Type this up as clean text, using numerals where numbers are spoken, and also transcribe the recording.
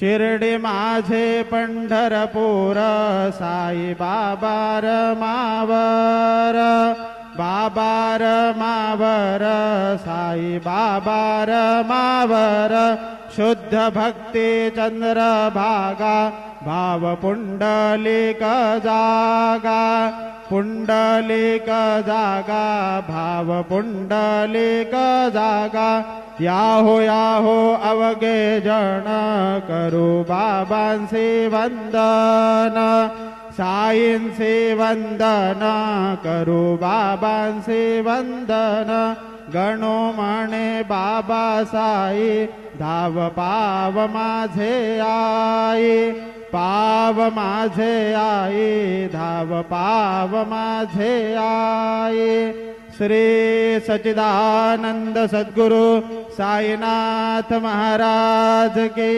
शिर्डी माझे पंढरपूर साई बाबा रमावर, बाबा रमावर साई बाबा रमावर, शुद्ध भक्ती चंद्रभागा भाव पुंडलिक जागा, पुंडलिक जागा भाव पुंडलिक जागा, याहो अवघे जन करू बाबांचे वंदन, साईंचे वंदन करू बाबांचे वंदन, गणो म्हणे बाबा साई धाव पाव माझे आई, पाव माझे आई धाव पाव माझे आई। श्री सच्चिदानंद सद्गुरु साईनाथ महाराज की